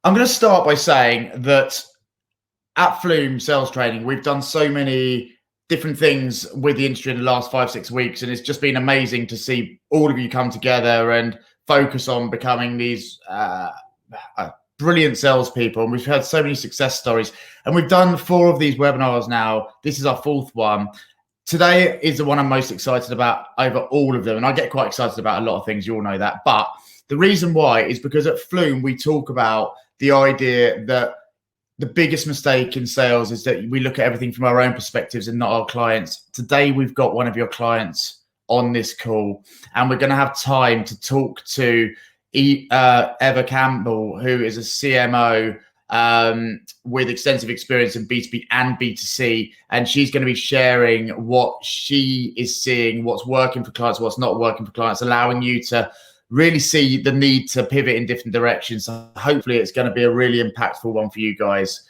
I'm going to start by saying that at Flume Sales Training, we've done so many different things with the industry in the last 5-6 weeks, and it's just been amazing to see all of you come together and focus on becoming these brilliant salespeople. And we've heard so many success stories, and we've done 4 of these webinars now. This is our 4th one. Today is the one I'm most excited about over all of them, and I get quite excited about a lot of things, you all know that. But the reason why is because at Flume we talk about the idea that the biggest mistake in sales is that we look at everything from our own perspectives and not our clients. Today, we've got one of your clients on this call, and we're going to have time to talk to Eva Campbell, who is a CMO with extensive experience in B2B and B2C. And she's going to be sharing what she is seeing, what's working for clients, what's not working for clients, allowing you to really see the need to pivot in different directions. So hopefully it's going to be a really impactful one for you guys.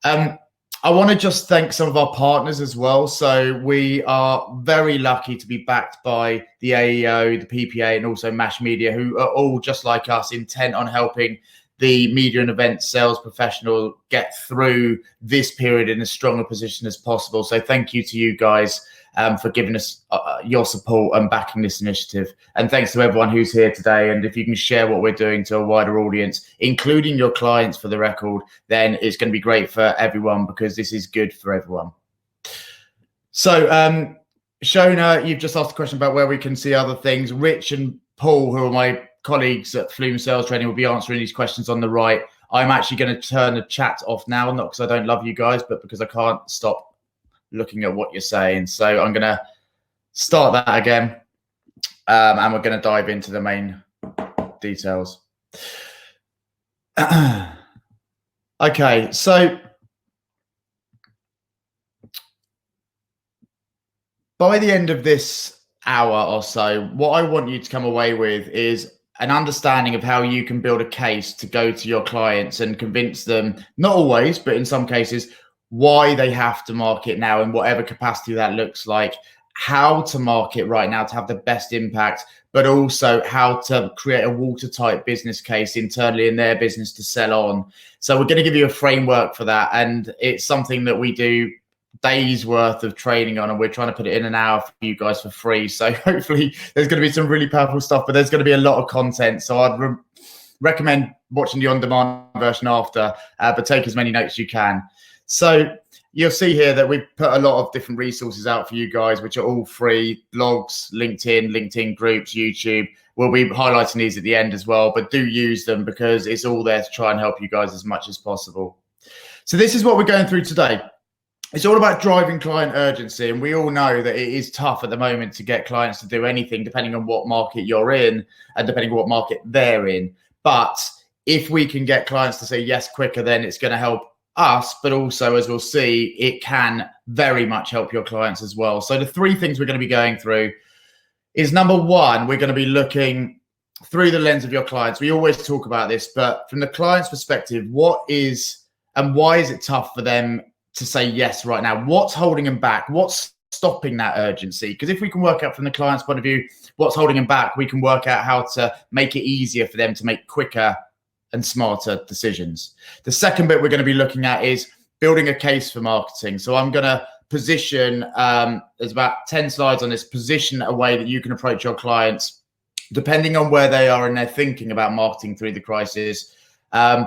I want to just thank some of our partners as well. So we are very lucky to be backed by the AEO, the PPA, and also MASH Media, who are all just like us, intent on helping the media and events sales professional get through this period in as strong a position as possible. So thank you to you guys for giving us your support and backing this initiative. And thanks to everyone who's here today. And if you can share what we're doing to a wider audience, including your clients for the record, then it's going to be great for everyone, because this is good for everyone. So Shona, you've just asked a question about where we can see other things. Rich and Paul, who are my colleagues at Flume Sales Training, will be answering these questions on the right. I'm actually going to turn the chat off now, not because I don't love you guys, but because I can't stop looking at what you're saying. So I'm going to start that again, and we're going to dive into the main details. Okay, so by the end of this hour or so, what I want you to come away with is an understanding of how you can build a case to go to your clients and convince them, not always, but in some cases, why they have to market now in whatever capacity that looks like, how to market right now to have the best impact, but also how to create a watertight business case internally in their business to sell on. So we're going to give you a framework for that. And it's something that we do days worth of training on, and we're trying to put it in an hour for you guys for free. So hopefully there's going to be some really powerful stuff, but there's going to be a lot of content. So I'd recommend watching the on-demand version after, but take as many notes as you can. So you'll see here that we've put a lot of different resources out for you guys, which are all free: blogs, LinkedIn groups, YouTube. We'll be highlighting these at the end as well, but do use them because it's all there to try and help you guys as much as possible. So this is what we're going through today. It's all about driving client urgency. And we all know that it is tough at the moment to get clients to do anything, depending on what market you're in and depending on what market they're in. But if we can get clients to say yes quicker, then it's going to help us, but also, as we'll see, it can very much help your clients as well. So the 3 things we're going to be going through is, number 1, we're going to be looking through the lens of your clients. We always talk about this, but from the client's perspective, what is and why is it tough for them to say yes right now? What's holding them back? What's stopping that urgency? Because if we can work out from the client's point of view what's holding them back, we can work out how to make it easier for them to make quicker and smarter decisions. The second bit we're going to be looking at is building a case for marketing. So I'm going to position, there's about 10 slides on this, position a way that you can approach your clients, depending on where they are in their thinking about marketing through the crisis.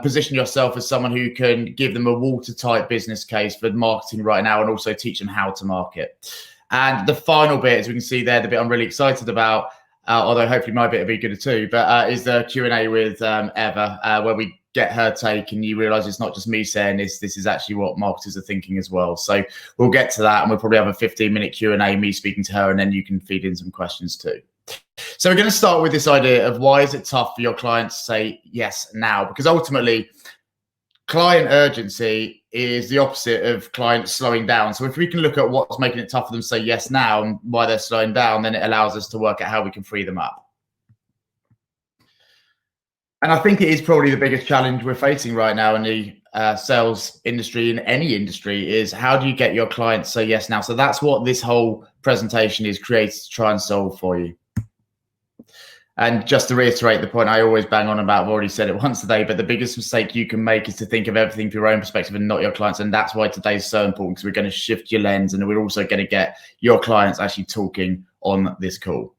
Position yourself as someone who can give them a watertight business case for marketing right now, and also teach them how to market. And the final bit, as we can see there, the bit I'm really excited about, although hopefully my bit will be good too, but is the Q&A with Eva, where we get her take and you realize it's not just me saying this is actually what marketers are thinking as well. So we'll get to that, and we'll probably have a 15-minute Q&A, me speaking to her, and then you can feed in some questions too. So we're going to start with this idea of why is it tough for your clients to say yes now? Because ultimately, client urgency is the opposite of clients slowing down. So if we can look at what's making it tough for them to say yes now and why they're slowing down, then it allows us to work out how we can free them up. And I think it is probably the biggest challenge we're facing right now in the sales industry, in any industry, is how do you get your clients to say yes now? So that's what this whole presentation is created to try and solve for you. And just to reiterate the point I always bang on about, I've already said it once today, but the biggest mistake you can make is to think of everything from your own perspective and not your clients. And that's why today's so important, because we're going to shift your lens and we're also going to get your clients actually talking on this call.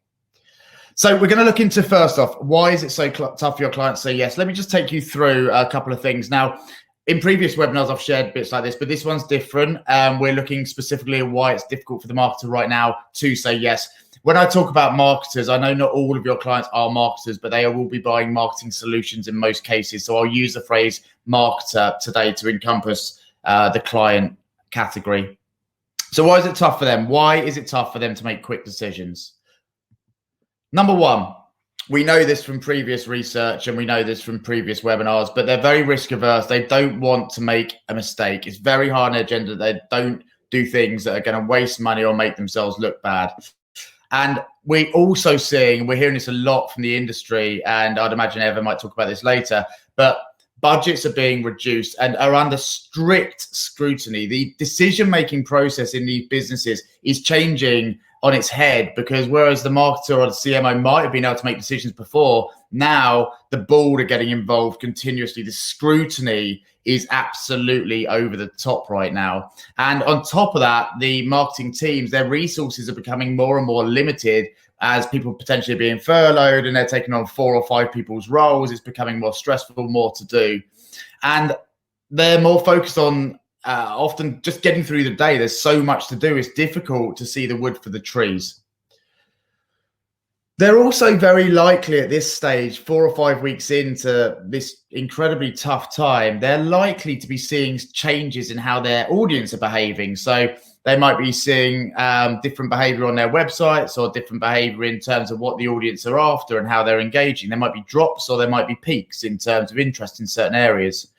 So we're going to look into, first off, why is it so tough for your clients to say yes? Let me just take you through a couple of things. Now, in previous webinars, I've shared bits like this, but this one's different. We're looking specifically at why it's difficult for the marketer right now to say yes. When I talk about marketers, I know not all of your clients are marketers, but they will be buying marketing solutions in most cases. So I'll use the phrase marketer today to encompass the client category. So why is it tough for them? Why is it tough for them to make quick decisions? Number one, we know this from previous research and we know this from previous webinars, but they're very risk averse. They don't want to make a mistake. It's very high on their agenda. They don't do things that are going to waste money or make themselves look bad. And we're also seeing, we're hearing this a lot from the industry, and I'd imagine Eva might talk about this later, but budgets are being reduced and are under strict scrutiny. The decision-making process in these businesses is changing on its head, because whereas the marketer or the CMO might have been able to make decisions before, now the board are getting involved continuously. The scrutiny is absolutely over the top right now. And on top of that, the marketing teams, their resources are becoming more and more limited as people potentially being furloughed and they're taking on 4 or 5 people's roles. It's becoming more stressful, more to do. And they're more focused on often just getting through the day. There's so much to do. It's difficult to see the wood for the trees. They're also very likely at this stage, 4 or 5 weeks into this incredibly tough time, they're likely to be seeing changes in how their audience are behaving. So they might be seeing different behavior on their websites or different behavior in terms of what the audience are after and how they're engaging. There might be drops or there might be peaks in terms of interest in certain areas.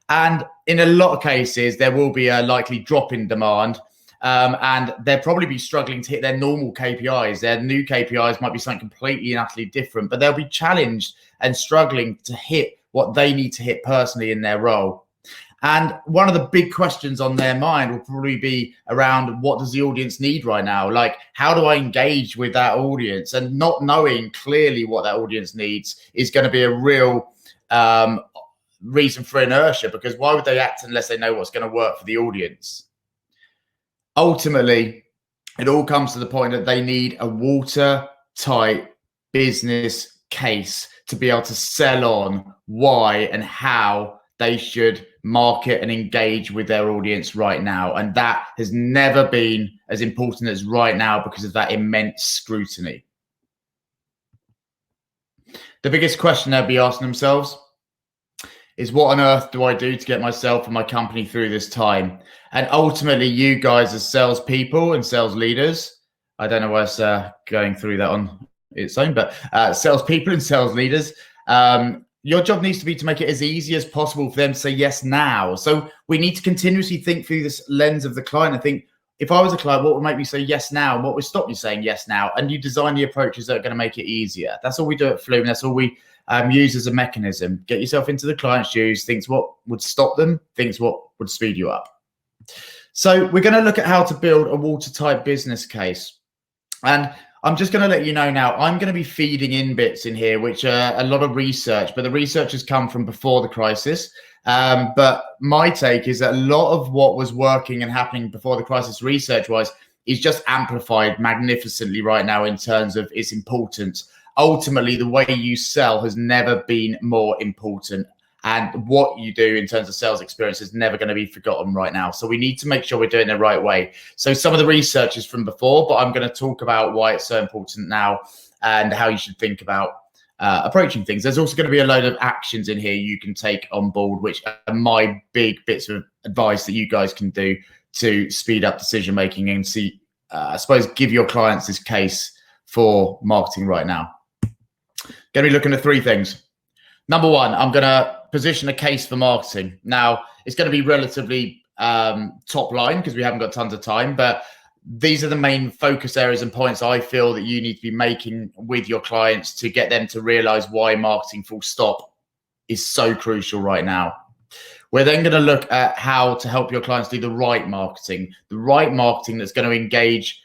And in a lot of cases, there will be a likely drop in demand. And they'll probably be struggling to hit their normal KPIs. Their new KPIs might be something completely and utterly different, but they'll be challenged and struggling to hit what they need to hit personally in their role. And one of the big questions on their mind will probably be around, what does the audience need right now? Like, how do I engage with that audience? And not knowing clearly what that audience needs is going to be a real reason for inertia, because why would they act unless they know what's going to work for the audience? Ultimately, it all comes to the point that they need a watertight business case to be able to sell on why and how they should market and engage with their audience right now. And that has never been as important as right now because of that immense scrutiny. The biggest question they'll be asking themselves is, what on earth do I do to get myself and my company through this time? And ultimately, you guys as salespeople and sales leaders, I don't know why it's going through that on its own, but salespeople and sales leaders, your job needs to be to make it as easy as possible for them to say yes now. So we need to continuously think through this lens of the client and think, if I was a client, what would make me say yes now? And what would stop me saying yes now? And you design the approaches that are going to make it easier. That's all we do at Flume. That's all we use as a mechanism. Get yourself into the client's shoes, think what would stop them, think what would speed you up. So we're going to look at how to build a watertight business case. And I'm just going to let you know now, I'm going to be feeding in bits in here, which are a lot of research, but the research has come from before the crisis. But my take is that a lot of what was working and happening before the crisis research-wise is just amplified magnificently right now in terms of its importance. Ultimately, the way you sell has never been more important. And what you do in terms of sales experience is never going to be forgotten right now. So we need to make sure we're doing it the right way. So some of the research is from before, but I'm going to talk about why it's so important now and how you should think about approaching things. There's also going to be a load of actions in here you can take on board, which are my big bits of advice that you guys can do to speed up decision making and see, I suppose, give your clients this case for marketing right now. Going to be looking at 3 things. Number 1, I'm going to position a case for marketing. Now, it's going to be relatively top line because we haven't got tons of time, but these are the main focus areas and points I feel that you need to be making with your clients to get them to realize why marketing full stop is so crucial right now. We're then going to look at how to help your clients do the right marketing that's going to engage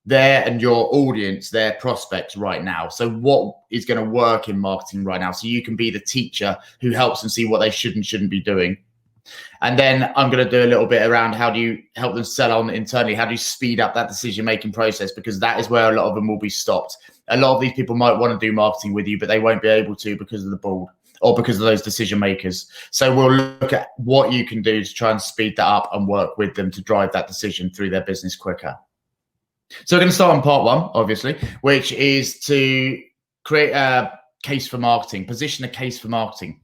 their and your audience, their prospects right now. So what is going to work in marketing right now? So you can be the teacher who helps them see what they should and shouldn't be doing. And then I'm going to do a little bit around how do you help them sell on internally? How do you speed up that decision-making process? Because that is where a lot of them will be stopped. A lot of these people might want to do marketing with you, but they won't be able to because of the board or because of those decision makers. So we'll look at what you can do to try and speed that up and work with them to drive that decision through their business quicker. So we're going to start on part one, obviously, which is to create a case for marketing, position a case for marketing.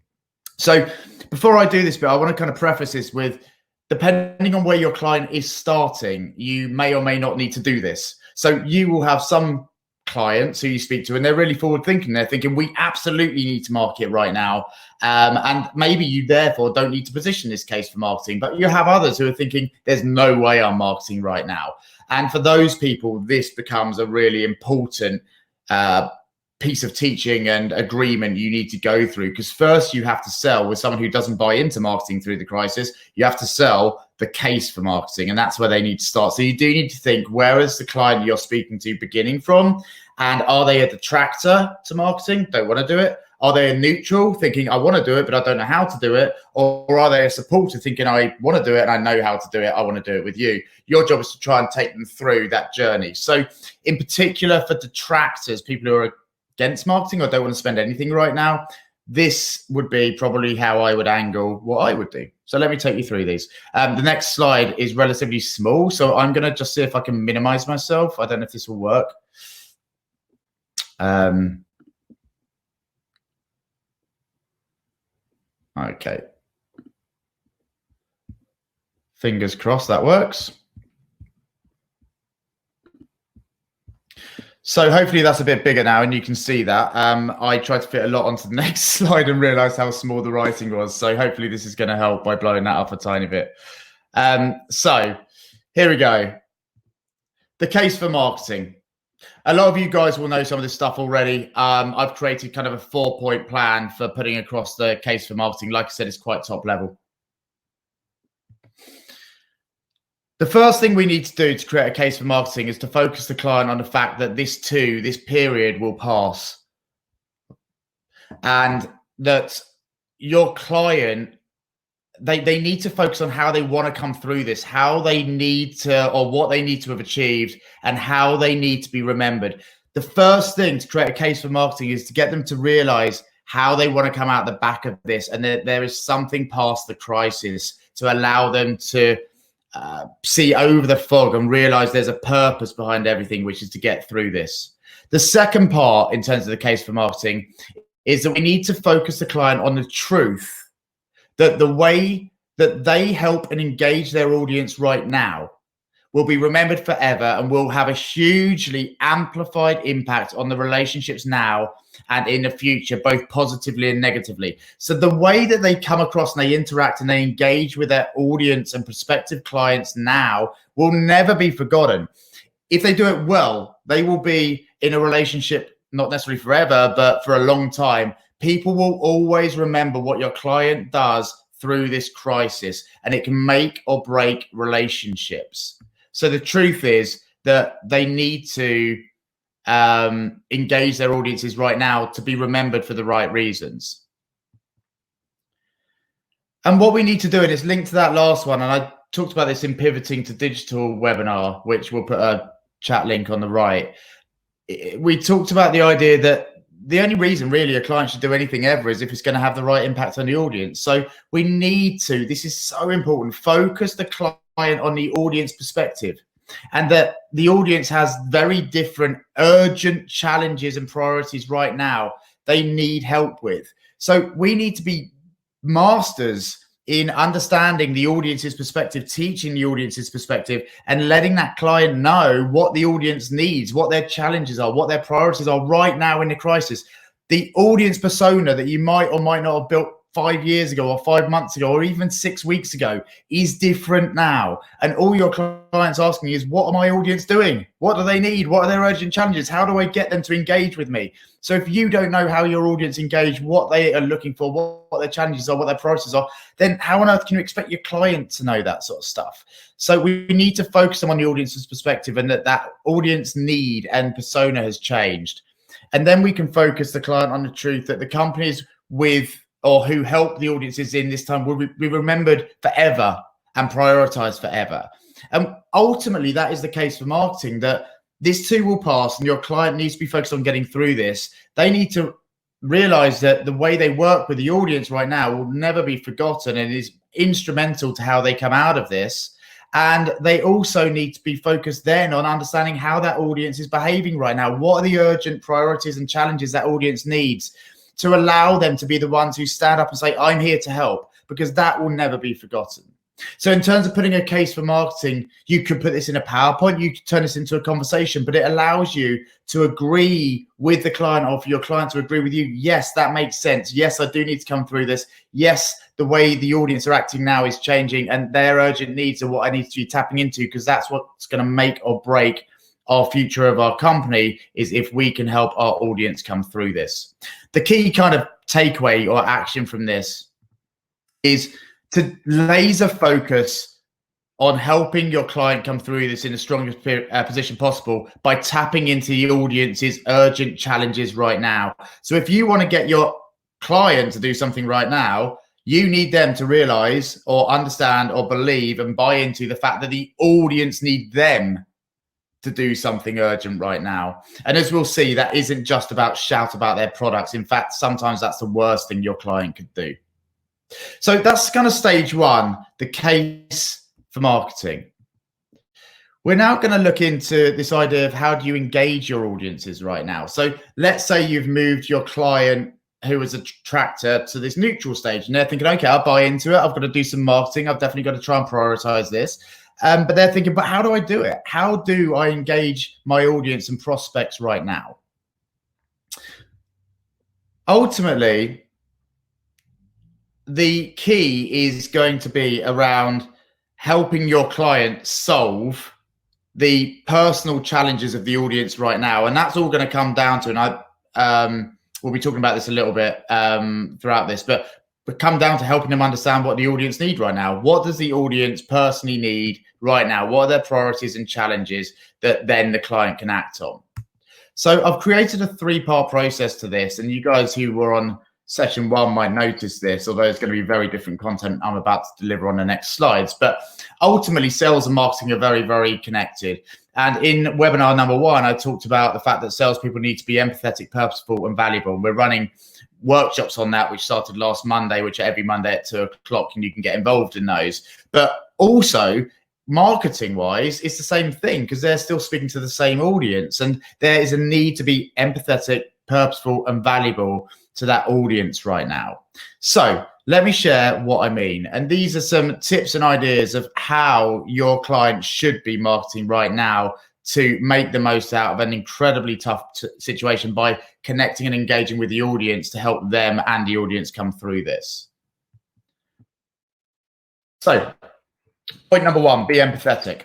So before I do this bit, I want to kind of preface this with, depending on where your client is starting, you may or may not need to do this. So you will have some clients who you speak to and they're really forward thinking. They're thinking, we absolutely need to market right now. And maybe you therefore don't need to position this case for marketing, but you have others who are thinking, there's no way I'm marketing right now. And for those people, this becomes a really important piece of teaching and agreement you need to go through, because first you have to sell with someone who doesn't buy into marketing through the crisis. You have to sell the case for marketing, and that's where they need to start. So you do need to think, where is the client you're speaking to beginning from? And are they a detractor to marketing, don't want to do it? Are they a neutral, thinking, I want to do it, but I don't know how to do it? Or are they a supporter, thinking, I want to do it and I know how to do it, I want to do it with you? Your job is to try and take them through that journey. So in particular for detractors, people who are against marketing or don't want to spend anything right now, this would be probably how I would angle what I would do. So let me take you through these. The next slide is relatively small, so I'm going to just see if I can minimize myself. I don't know if this will work. Okay. Fingers crossed that works. So hopefully that's a bit bigger now and you can see that. I tried to fit a lot onto the next slide and realized how small the writing was. So hopefully this is going to help by blowing that up a tiny bit. So here we go. The case for marketing. A lot of you guys will know some of this stuff already. I've created kind of a 4-point plan for putting across the case for marketing. Like I said, it's quite top level. The first thing we need to do to create a case for marketing is to focus the client on the fact that this period will pass. And that your client, they need to focus on how they want to come through this, how they need to, or what they need to have achieved, and how they need to be remembered. The first thing to create a case for marketing is to get them to realize how they want to come out the back of this, and that there is something past the crisis to allow them to see over the fog and realize there's a purpose behind everything, which is to get through this. The second part in terms of the case for marketing is that we need to focus the client on the truth that the way that they help and engage their audience right now will be remembered forever and will have a hugely amplified impact on the relationships now and in the future, both positively and negatively. So the way that they come across and they interact and they engage with their audience and prospective clients now will never be forgotten. If they do it well, they will be in a relationship, not necessarily forever, but for a long time. People will always remember what your client does through this crisis, and it can make or break relationships. So the truth is that they need to engage their audiences right now to be remembered for the right reasons. And what we need to do, and it's linked to that last one, and I talked about this in Pivoting to Digital webinar, which we'll put a chat link on the right. We talked about the idea that the only reason really a client should do anything ever is if it's going to have the right impact on the audience. So we need to, this is so important, focus the client on the audience perspective, and that the audience has very different urgent challenges and priorities right now they need help with. So we need to be masters in understanding the audience's perspective, teaching the audience's perspective, and letting that client know what the audience needs, what their challenges are, what their priorities are right now in the crisis. The audience persona that you might or might not have built 5 years ago or 5 months ago or even 6 weeks ago is different now. And all your clients asking is, what are my audience doing? What do they need? What are their urgent challenges? How do I get them to engage with me? So if you don't know how your audience engage, what they are looking for, what their challenges are, what their priorities are, then how on earth can you expect your client to know that sort of stuff? So we need to focus on the audience's perspective, and that audience need and persona has changed. And then we can focus the client on the truth that the companies with or who help the audiences in this time will be remembered forever and prioritized forever. And ultimately, that is the case for marketing, that this too will pass and your client needs to be focused on getting through this. They need to realize that the way they work with the audience right now will never be forgotten and is instrumental to how they come out of this. And they also need to be focused then on understanding how that audience is behaving right now. What are the urgent priorities and challenges that audience needs, to allow them to be the ones who stand up and say, I'm here to help, because that will never be forgotten. So in terms of putting a case for marketing, you could put this in a PowerPoint, you could turn this into a conversation, but it allows you to agree with the client, or for your client to agree with you. Yes, that makes sense. Yes, I do need to come through this. Yes, the way the audience are acting now is changing and their urgent needs are what I need to be tapping into, because that's what's going to make or break our future of our company, is if we can help our audience come through this. The key kind of takeaway or action from this is to laser focus on helping your client come through this in the strongest position possible by tapping into the audience's urgent challenges right now. So if you want to get your client to do something right now, you need them to realize or understand or believe and buy into the fact that the audience need them to do something urgent right now. And as we'll see, that isn't just about shout about their products. In fact, sometimes that's the worst thing your client could do. So that's kind of stage one, the case for marketing. We're now going to look into this idea of how do you engage your audiences right now. So let's say you've moved your client who was a tractor to this neutral stage, and they're thinking, okay, I'll buy into it. I've got to do some marketing. I've definitely got to try and prioritize this. But they're thinking, but how do I do it? How do I engage my audience and prospects right now? Ultimately, the key is going to be around helping your client solve the personal challenges of the audience right now. And that's all going to come down to, and we'll be talking about this a little bit throughout this, but come down to helping them understand what the audience need right now. What does the audience personally need right now? What are their priorities and challenges that then the client can act on? So I've created a 3-part process to this, and you guys who were on session 1 might notice this, although it's going to be very different content I'm about to deliver on the next slides. But ultimately, sales and marketing are very, very connected. And in webinar number 1, I talked about the fact that salespeople need to be empathetic, purposeful, and valuable. And we're running workshops on that, which started last Monday, which are every Monday at 2 o'clock, and you can get involved in those. But also, marketing wise, it's the same thing, because they're still speaking to the same audience, and there is a need to be empathetic, purposeful, and valuable to that audience right now. So let me share what I mean. And these are some tips and ideas of how your client should be marketing right now to make the most out of an incredibly tough situation by connecting and engaging with the audience to help them and the audience come through this. So point number 1, be empathetic.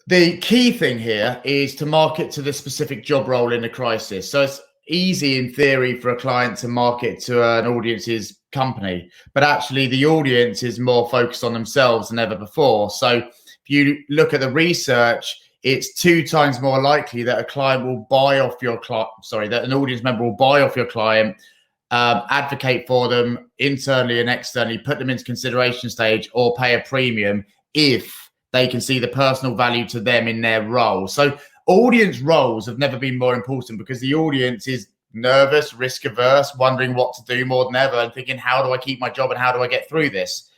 The key thing here is to market to the specific job role in a crisis. So it's easy in theory for a client to market to an audience's company, but actually the audience is more focused on themselves than ever before. So if you look at the research, it's 2 times more likely that a client will buy off your client, that an audience member will buy off your client, advocate for them internally and externally, put them into consideration stage, or pay a premium if they can see the personal value to them in their role. So audience roles have never been more important, because the audience is nervous, risk averse, wondering what to do more than ever, and thinking, how do I keep my job and how do I get through this?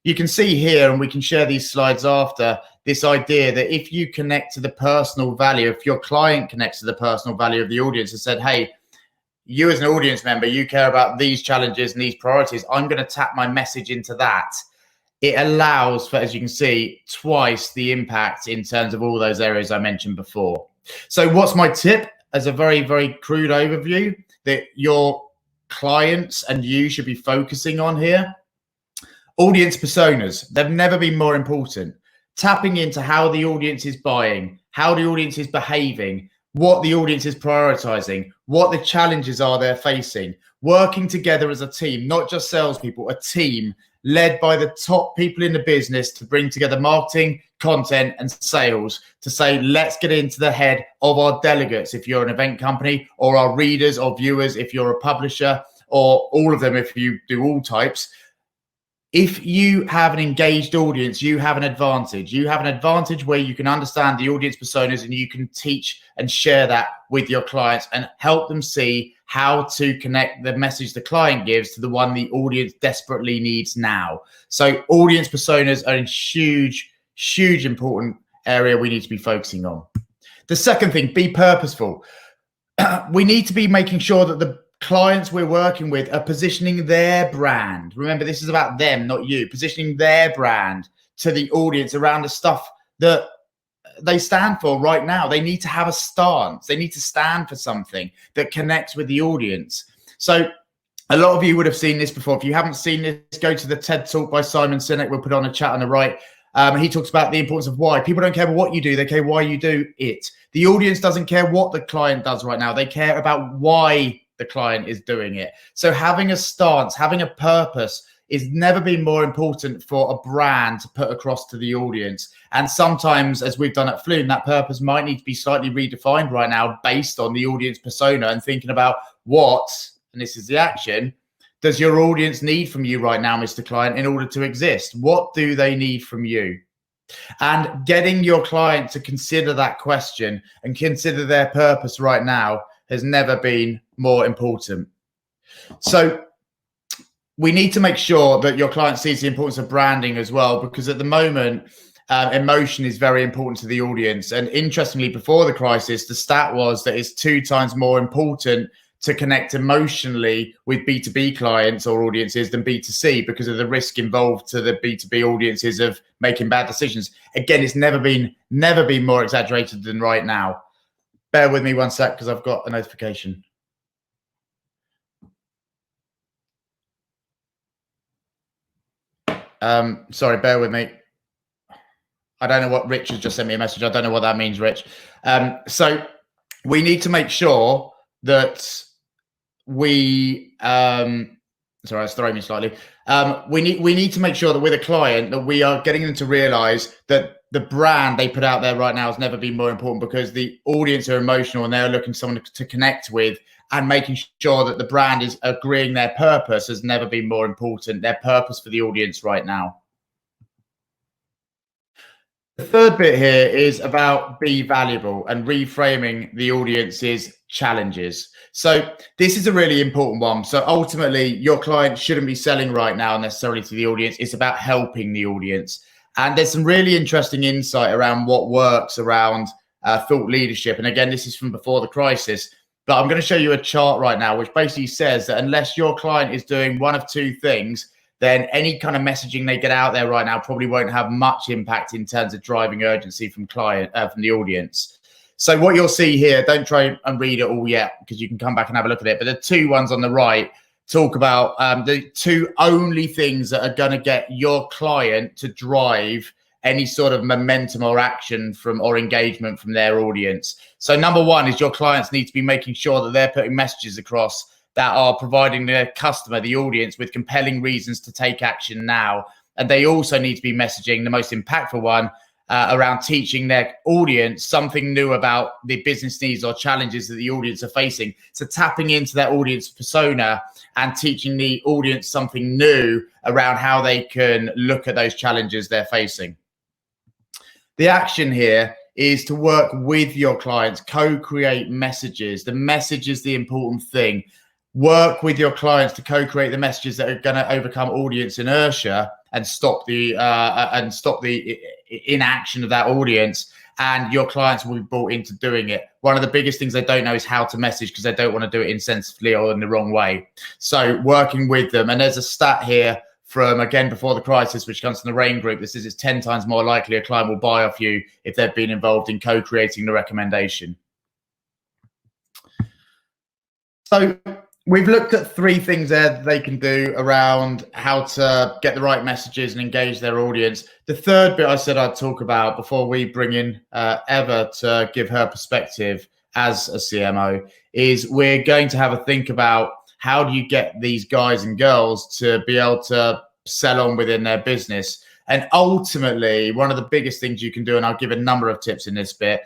You can see here, and we can share these slides after, this idea that if you connect to the personal value, if your client connects to the personal value of the audience and said, hey, you as an audience member, you care about these challenges and these priorities, I'm going to tap my message into that. It allows for, as you can see, twice the impact in terms of all those areas I mentioned before. So what's my tip as a very, very crude overview? That your clients and you should be focusing on here. Audience personas, they've never been more important. Tapping into how the audience is buying, how the audience is behaving, what the audience is prioritizing, what the challenges are they're facing, working together as a team, not just salespeople, a team led by the top people in the business to bring together marketing, content, and sales to say, let's get into the head of our delegates if you're an event company, or our readers or viewers if you're a publisher, or all of them if you do all types. If you have an engaged audience, you have an advantage. You have an advantage where you can understand the audience personas and you can teach and share that with your clients and help them see how to connect the message the client gives to the one the audience desperately needs now. So audience personas are a huge important area we need to be focusing on. The second thing, be purposeful. We need to be making sure that the clients we're working with are positioning their brand. Remember, this is about them, not you. Positioning their brand to the audience around the stuff that they stand for right now. They need to have a stance. They need to stand for something that connects with the audience. So a lot of you would have seen this before. If you haven't seen this, go to the TED Talk by Simon Sinek. We'll put on a chat on the right. He talks about the importance of why. People don't care what you do. They care why you do it. The audience doesn't care what the client does right now. They care about why the client is doing it. So having a stance, having a purpose is never been more important for a brand to put across to the audience. And sometimes, as we've done at Flume, that purpose might need to be slightly redefined right now based on the audience persona and thinking about what, and this is the action, does your audience need from you right now, Mr. Client, in order to exist? What do they need from you? And getting your client to consider that question and consider their purpose right now has never been more important. So we need to make sure that your client sees the importance of branding as well, because at the moment, emotion is very important to the audience. And interestingly, before the crisis, the stat was that it's 2 times more important to connect emotionally with B2B clients or audiences than B2C because of the risk involved to the B2B audiences of making bad decisions. Again, it's never been more exaggerated than right now. Bear with me one sec because I've got a notification. Sorry, bear with me. I don't know what Rich has just sent me a message. I don't know what that means, Rich. So we need to make sure that we sorry, it's throwing me slightly. We need to make sure that with a client that we are getting them to realize that the brand they put out there right now has never been more important, because the audience are emotional and they're looking for someone to connect with, and making sure that the brand is agreeing their purpose has never been more important, their purpose for the audience right now. The third bit here is about be valuable and reframing the audience's challenges. So this is a really important one. So ultimately, your client shouldn't be selling right now necessarily to the audience. It's about helping the audience. And there's some really interesting insight around what works around thought leadership. And again, this is from before the crisis. But I'm going to show you a chart right now, which basically says that unless your client is doing one of 2 things, then any kind of messaging they get out there right now probably won't have much impact in terms of driving urgency from the audience. So what you'll see here, don't try and read it all yet because you can come back and have a look at it. But the 2 ones on the right talk about the 2 only things that are going to get your client to drive any sort of momentum or action from or engagement from their audience. So number 1 is your clients need to be making sure that they're putting messages across that are providing their customer, the audience, with compelling reasons to take action now. And they also need to be messaging, the most impactful one, around teaching their audience something new about the business needs or challenges that the audience are facing. So tapping into their audience persona and teaching the audience something new around how they can look at those challenges they're facing. The action here is to work with your clients, co-create messages. The message is the important thing. Work with your clients to co-create the messages that are going to overcome audience inertia and stop the inaction of that audience, and your clients will be brought into doing it. One of the biggest things they don't know is how to message, because they don't want to do it insensitively or in the wrong way. So working with them, and there's a stat here from, again, before the crisis, which comes from the RAIN group. This is it's 10 times more likely a client will buy off you if they've been involved in co-creating the recommendation. So we've looked at 3 things there that they can do around how to get the right messages and engage their audience. The third bit I said I'd talk about before we bring in Eva to give her perspective as a CMO is we're going to have a think about how do you get these guys and girls to be able to sell on within their business. And ultimately, one of the biggest things you can do, and I'll give a number of tips in this bit,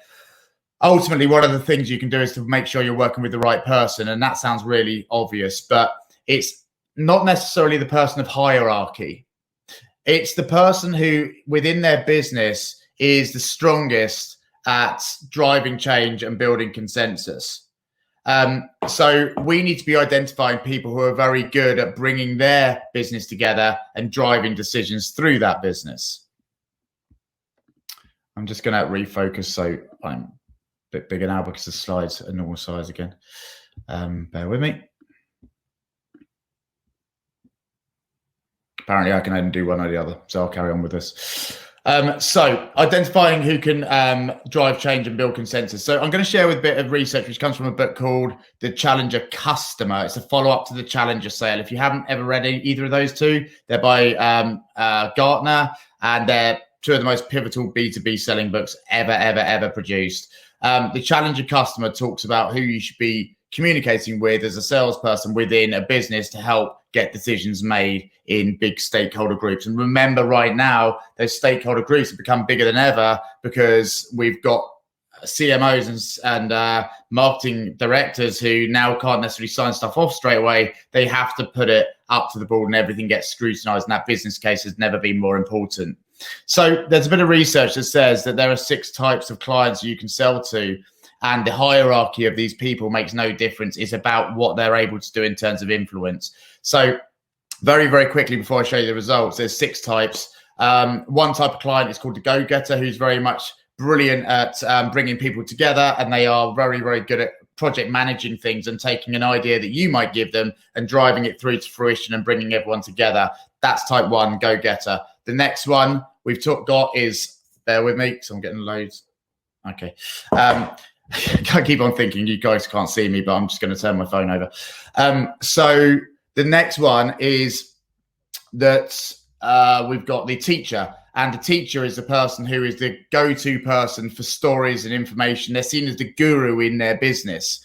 ultimately, one of the things you can do is to make sure you're working with the right person. And that sounds really obvious, but it's not necessarily the person of hierarchy. It's the person who within their business is the strongest at driving change and building consensus. So we need to be identifying people who are very good at bringing their business together and driving decisions through that business. I'm just going to refocus so I'm bit bigger now because the slides are normal size again. Bear with me. Apparently I can only do one or the other, so I'll carry on with this. So identifying who can drive change and build consensus. So I'm going to share with a bit of research which comes from a book called The Challenger Customer. It's a follow-up to The Challenger Sale. If you haven't ever read either of those two, they're by Gartner, and they're 2 of the most pivotal B2B selling books ever produced. The Challenger Customer talks about who you should be communicating with as a salesperson within a business to help get decisions made in big stakeholder groups. And remember, right now, those stakeholder groups have become bigger than ever because we've got CMOs and marketing directors who now can't necessarily sign stuff off straight away. They have to put it up to the board and everything gets scrutinized, and that business case has never been more important. So there's a bit of research that says that there are 6 types of clients you can sell to, and the hierarchy of these people makes no difference. It's about what they're able to do in terms of influence. So very quickly before I show you the results, there's 6 types. One type of client is called the go-getter, who's very much brilliant at bringing people together, and they are very good at project managing things and taking an idea that you might give them and driving it through to fruition and bringing everyone together. That's type 1, go-getter. The next one we've got is, bear with me, because I'm getting loads. Okay. I keep on thinking you guys can't see me, but I'm just going to turn my phone over. So the next one is that we've got the teacher. And the teacher is the person who is the go-to person for stories and information. They're seen as the guru in their business.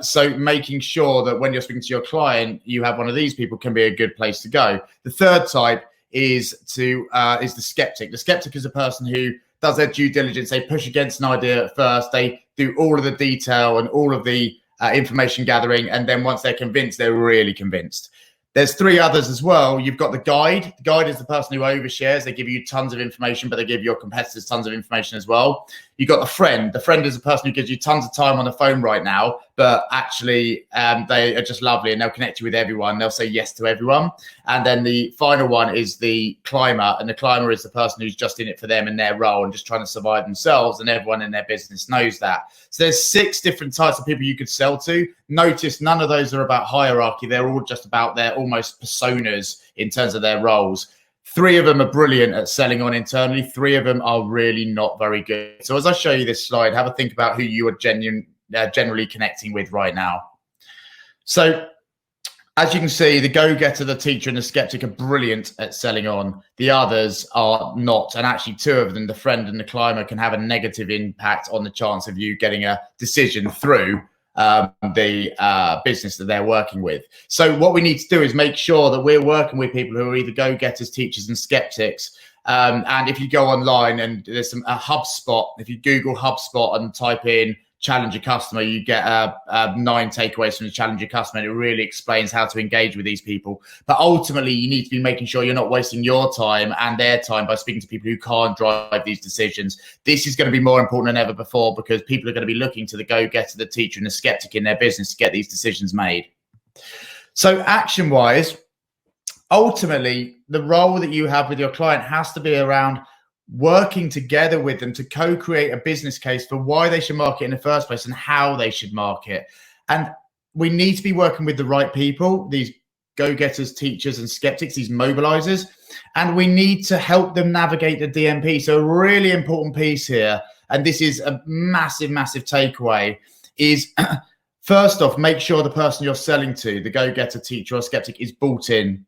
So making sure that when you're speaking to your client, you have one of these people can be a good place to go. The third type is the skeptic. The skeptic is a person who does their due diligence. They push against an idea at first. They do all of the detail and all of the information gathering. And then once they're convinced, they're really convinced. There's 3 others as well. You've got the guide. The guide is the person who overshares. They give you tons of information, but they give your competitors tons of information as well. You've got the friend. The friend is the person who gives you tons of time on the phone right now, but actually they are just lovely and they'll connect you with everyone. They'll say yes to everyone. And then the final one is the climber. And the climber is the person who's just in it for them and their role and just trying to survive themselves. And everyone in their business knows that. So there's 6 different types of people you could sell to. Notice none of those are about hierarchy. They're all just about their almost personas in terms of their roles. 3 of them are brilliant at selling on internally. 3 of them are really not very good. So as I show you this slide, have a think about who you are generally connecting with right now. So as you can see, the go-getter, the teacher, and the skeptic are brilliant at selling on. The others are not. And actually 2 of them, the friend and the climber, can have a negative impact on the chance of you getting a decision through the business that they're working with. So what we need to do is make sure that we're working with people who are either go-getters, teachers, and skeptics. And if you go online and there's a HubSpot, if you Google HubSpot and type in Challenger Customer, you get 9 takeaways from the Challenger Customer, and it really explains how to engage with these people. But ultimately, you need to be making sure you're not wasting your time and their time by speaking to people who can't drive these decisions. This is going to be more important than ever before because people are going to be looking to the go-getter, the teacher, and the skeptic in their business to get these decisions made. So action-wise, ultimately, the role that you have with your client has to be around working together with them to co-create a business case for why they should market in the first place and how they should market. And we need to be working with the right people, these go-getters, teachers, and skeptics, these mobilizers, and we need to help them navigate the DMP. So a really important piece here, and this is a massive takeaway, is First off, make sure the person you're selling to, the go-getter, teacher, or skeptic, is bought in.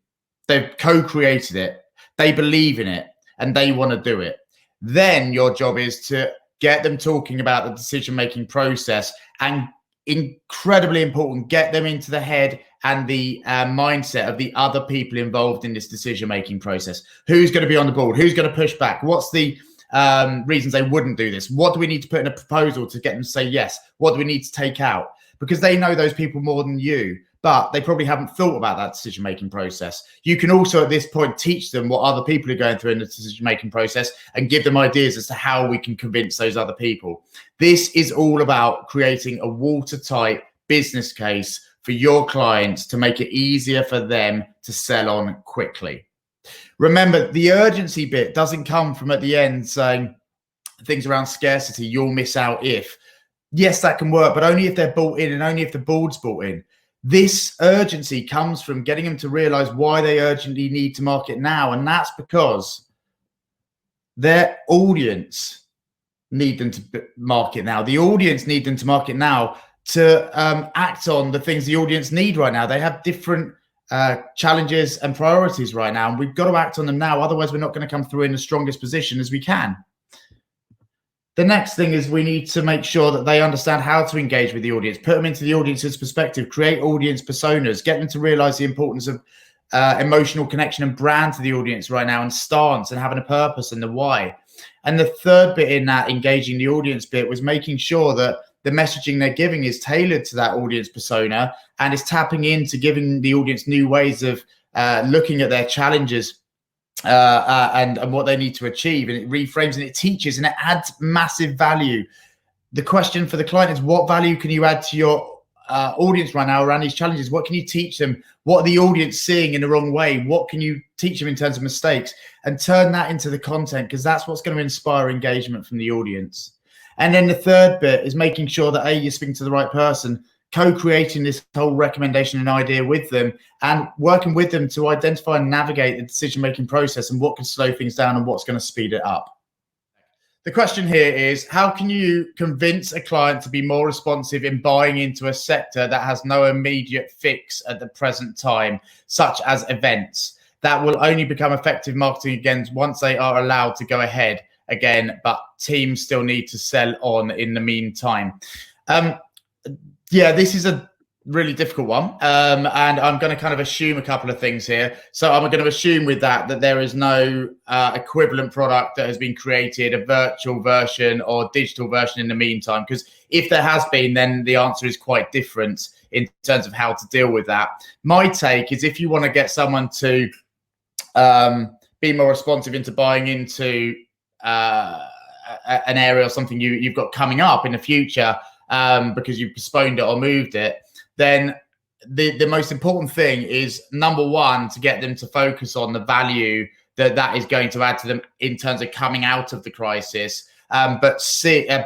They've co-created it. They believe in it and they want to do it. Then your job is to get them talking about the decision-making process, and incredibly important, get them into the head and the mindset of the other people involved in this decision-making process. Who's going to be on the board? Who's going to push back? What's the reasons they wouldn't do this? What do we need to put in a proposal to get them to say yes? What do we need to take out? Because they know those people more than you, but they probably haven't thought about that decision-making process. You can also at this point teach them what other people are going through in the decision-making process and give them ideas as to how we can convince those other people. This is all about creating a watertight business case for your clients to make it easier for them to sell on quickly. Remember, the urgency bit doesn't come from at the end saying things around scarcity, you'll miss out if. Yes, that can work, but only if they're bought in and only if the board's bought in. This urgency comes from getting them to realize why they urgently need to market now. And that's because their audience need them to market now. The audience need them to market now to act on the things the audience need right now. They have different challenges and priorities right now, and we've got to act on them now. Otherwise, we're not going to come through in the strongest position as we can. The next thing is we need to make sure that they understand how to engage with the audience, put them into the audience's perspective, create audience personas, get them to realize the importance of emotional connection and brand to the audience right now, and stance and having a purpose and the why. And the third bit in that engaging the audience bit was making sure that the messaging they're giving is tailored to that audience persona and is tapping into giving the audience new ways of looking at their challenges and what they need to achieve. And it reframes and it teaches and it adds massive value. The question for the client is, what value can you add to your audience right now around these challenges? What can you teach them? What are the audience seeing in the wrong way? What can you teach them in terms of mistakes? And turn that into the content, because that's what's going to inspire engagement from the audience. And then the third bit is making sure that you're speaking to the right person, co-creating this whole recommendation and idea with them, and working with them to identify and navigate the decision-making process and what can slow things down and what's going to speed it up. The question here is, how can you convince a client to be more responsive in buying into a sector that has no immediate fix at the present time, such as events, that will only become effective marketing again once they are allowed to go ahead again, but teams still need to sell on in the meantime? Yeah, this is a really difficult one. And I'm going to kind of assume a couple of things here. So I'm going to assume with that there is no equivalent product that has been created, a virtual version or digital version in the meantime. Because if there has been, then the answer is quite different in terms of how to deal with that. My take is, if you want to get someone to be more responsive into buying into an area or something you've got coming up in the future, because you postponed it or moved it, then the most important thing is, number one, to get them to focus on the value that is going to add to them in terms of coming out of the crisis. But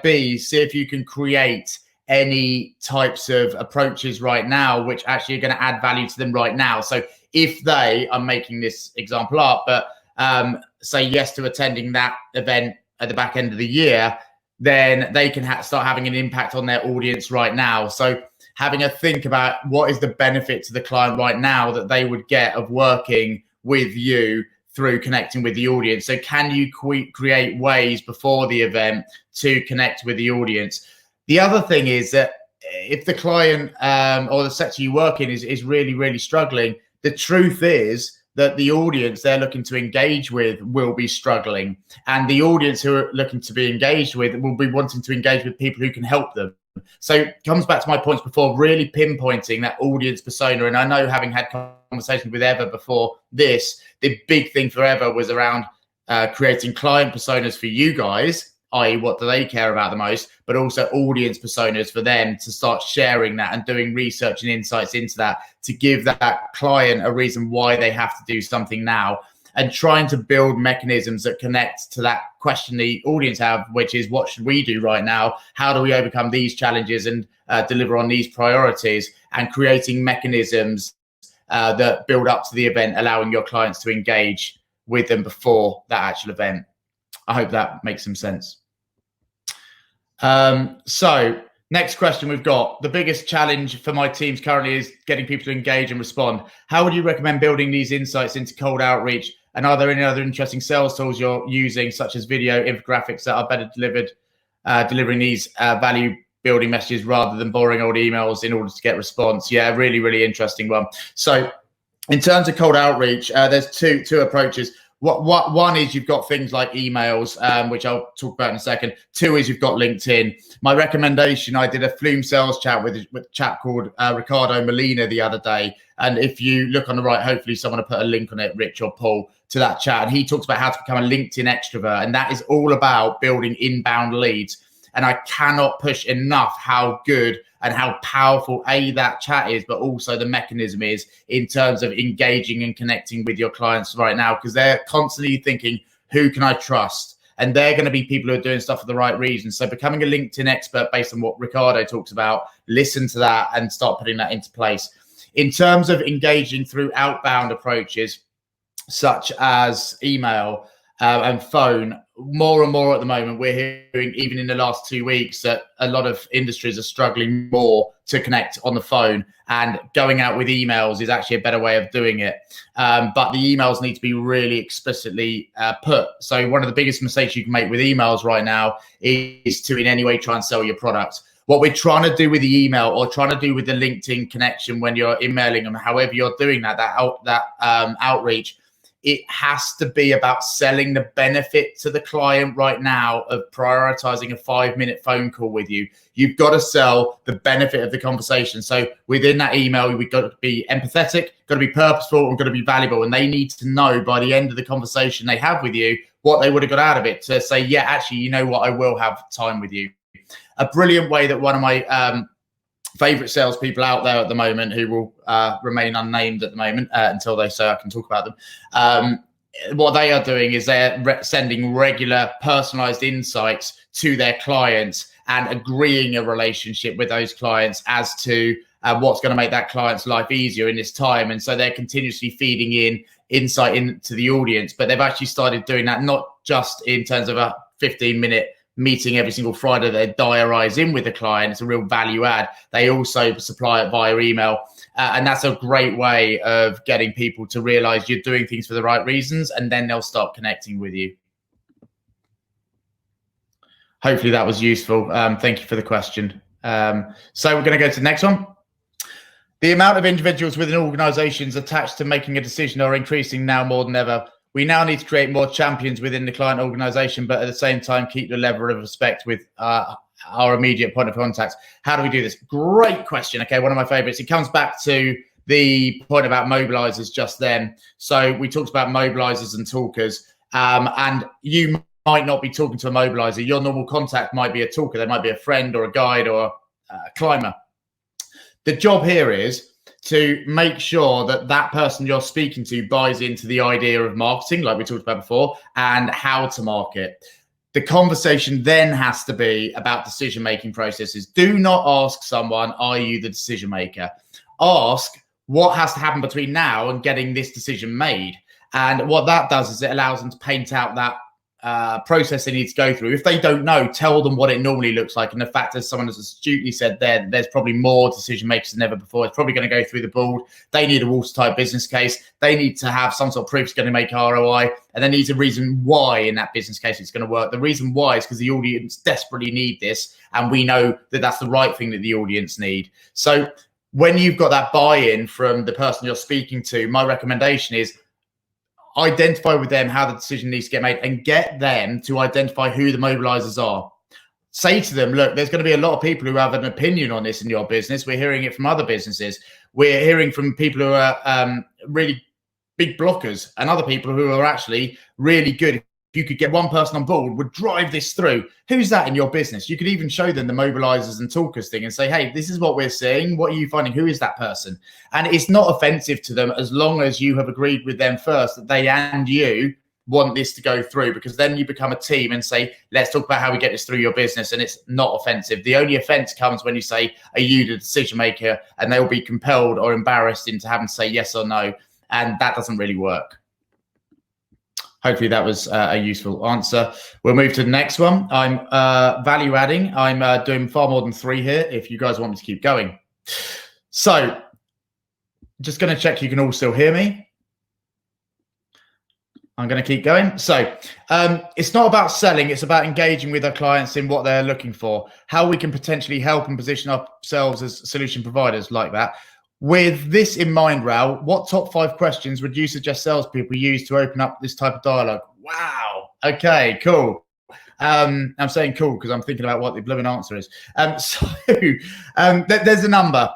B, see if you can create any types of approaches right now which actually are going to add value to them right now. So if they are making this example up, but say yes to attending that event at the back end of the year, then they can start having an impact on their audience right now. So having a think about what is the benefit to the client right now that they would get of working with you through connecting with the audience. So can you create ways before the event to connect with the audience? The other thing is that if the client or the sector you work in is really, really struggling, the truth is that the audience they're looking to engage with will be struggling. And the audience who are looking to be engaged with will be wanting to engage with people who can help them. So it comes back to my points before, really pinpointing that audience persona. And I know, having had conversations with Eva before this, the big thing for Eva was around creating client personas for you guys, i.e. what do they care about the most, but also audience personas for them to start sharing that and doing research and insights into that to give that client a reason why they have to do something now, and trying to build mechanisms that connect to that question the audience have, which is, what should we do right now? How do we overcome these challenges and deliver on these priorities? And creating mechanisms that build up to the event, allowing your clients to engage with them before that actual event. I hope that makes some sense. So Next question we've got. The biggest challenge for my teams currently is getting people to engage and respond. How would you recommend building these insights into cold outreach? And are there any other interesting sales tools you're using, such as video infographics, that are better delivering these value building messages rather than boring old emails in order to get response? Yeah, really, really interesting one. So in terms of cold outreach, there's two approaches. One is you've got things like emails, which I'll talk about in a second. Two is you've got LinkedIn. My recommendation, I did a Flume sales chat with a chap called Ricardo Molina the other day. And if you look on the right, hopefully someone will put a link on it, Rich or Paul, to that chat. And he talks about how to become a LinkedIn extrovert. And that is all about building inbound leads. And I cannot push enough how good and how powerful that chat is, but also the mechanism is in terms of engaging and connecting with your clients right now, because they're constantly thinking, who can I trust? And they're going to be people who are doing stuff for the right reasons. So becoming a LinkedIn expert based on what Ricardo talks about, listen to that and start putting that into place. In terms of engaging through outbound approaches, such as email and phone, more and more at the moment, we're hearing, even in the last 2 weeks, that a lot of industries are struggling more to connect on the phone, and going out with emails is actually a better way of doing it. But the emails need to be really explicitly put. So one of the biggest mistakes you can make with emails right now is to in any way try and sell your product. What we're trying to do with the email, or trying to do with the LinkedIn connection when you're emailing them, however you're doing that outreach, it has to be about selling the benefit to the client right now of prioritizing a 5-minute phone call with you. You've got to sell the benefit of the conversation. So within that email, we've got to be empathetic, got to be purposeful, and got to be valuable. And they need to know by the end of the conversation they have with you what they would have got out of it, to say, yeah, actually, you know what, I will have time with you. A brilliant way that one of my favorite salespeople out there at the moment, who will remain unnamed at the moment until they say I can talk about them. What they are doing is they're sending regular personalized insights to their clients and agreeing a relationship with those clients as to what's going to make that client's life easier in this time. And so they're continuously feeding in insight into the audience, but they've actually started doing that not just in terms of a 15-minute meeting every single Friday they diarize in with the client. It's a real value add. They also supply it via email. And that's a great way of getting people to realize you're doing things for the right reasons, and then they'll start connecting with you. Hopefully that was useful. Thank you for the question. So we're going to go to the next one. The amount of individuals within organizations attached to making a decision are increasing now more than ever. We now need to create more champions within the client organization, but at the same time, keep the level of respect with our immediate point of contact. How do we do this? Great question. Okay, one of my favorites. It comes back to the point about mobilizers just then. So we talked about mobilizers and talkers, and you might not be talking to a mobilizer. Your normal contact might be a talker. They might be a friend or a guide or a climber. The job here is to make sure that that person you're speaking to buys into the idea of marketing, like we talked about before, and how to market. The conversation then has to be about decision-making processes. Do not ask someone, are you the decision maker? Ask, what has to happen between now and getting this decision made? And what that does is it allows them to paint out that process they need to go through. If they don't know, tell them what it normally looks like. And the fact, as someone has astutely said there's probably more decision makers than ever before. It's probably going to go through the board. They need a watertight business case. They need to have some sort of proof it's going to make ROI. And there needs a reason why in that business case it's going to work. The reason why is because the audience desperately need this. And we know that that's the right thing that the audience need. So when you've got that buy-in from the person you're speaking to, my recommendation is identify with them how the decision needs to get made, and get them to identify who the mobilizers are. Say to them, look, there's going to be a lot of people who have an opinion on this in your business. We're hearing it from other businesses. We're hearing from people who are really big blockers, and other people who are actually really good. If you could get one person on board, would drive this through. Who's that in your business? You could even show them the mobilizers and talkers thing and say, hey, this is what we're seeing. What are you finding? Who is that person? And it's not offensive to them as long as you have agreed with them first that they and you want this to go through, because then you become a team and say, let's talk about how we get this through your business. And it's not offensive. The only offense comes when you say, are you the decision maker? And they'll be compelled or embarrassed into having to say yes or no. And that doesn't really work. Hopefully that was a useful answer. We'll move to the next one. I'm value adding. I'm doing far more than 3 here if you guys want me to keep going. So just going to check you can all still hear me. I'm going to keep going. So it's not about selling. It's about engaging with our clients in what they're looking for, how we can potentially help and position ourselves as solution providers like that. With this in mind, Raoul, what top 5 questions would you suggest salespeople use to open up this type of dialogue? Wow. Okay, cool. I'm saying cool because I'm thinking about what the blooming answer is. There's a number.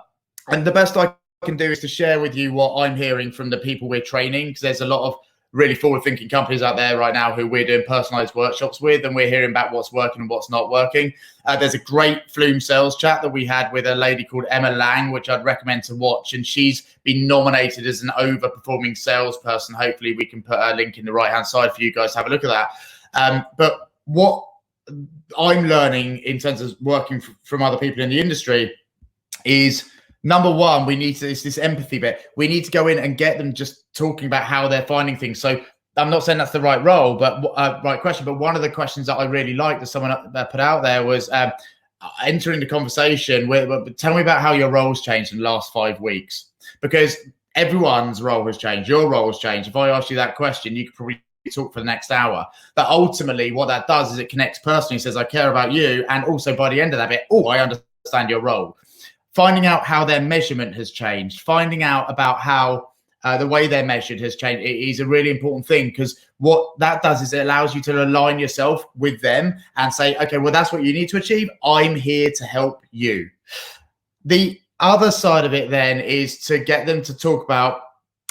And the best I can do is to share with you what I'm hearing from the people we're training, because there's a lot of really forward-thinking companies out there right now who we're doing personalized workshops with, and we're hearing about what's working and what's not working. There's a great Flume sales chat that we had with a lady called Emma Lang, which I'd recommend to watch, and she's been nominated as an overperforming salesperson. Hopefully we can put a link in the right-hand side for you guys to have a look at that. But what I'm learning in terms of working from other people in the industry is, number one, it's this empathy bit. We need to go in and get them just talking about how they're finding things. So I'm not saying that's the right role, but right question. But one of the questions that I really liked that someone put out there was entering the conversation with, tell me about how your role's changed in the last 5 weeks, because everyone's role has changed. Your role has changed. If I asked you that question, you could probably talk for the next hour. But ultimately what that does is it connects personally, says, I care about you. And also by the end of that bit, I understand your role. Finding out how their measurement has changed, finding out about how the way they're measured has changed, it is a really important thing, because what that does is it allows you to align yourself with them and say, okay, well, that's what you need to achieve. I'm here to help you. The other side of it then is to get them to talk about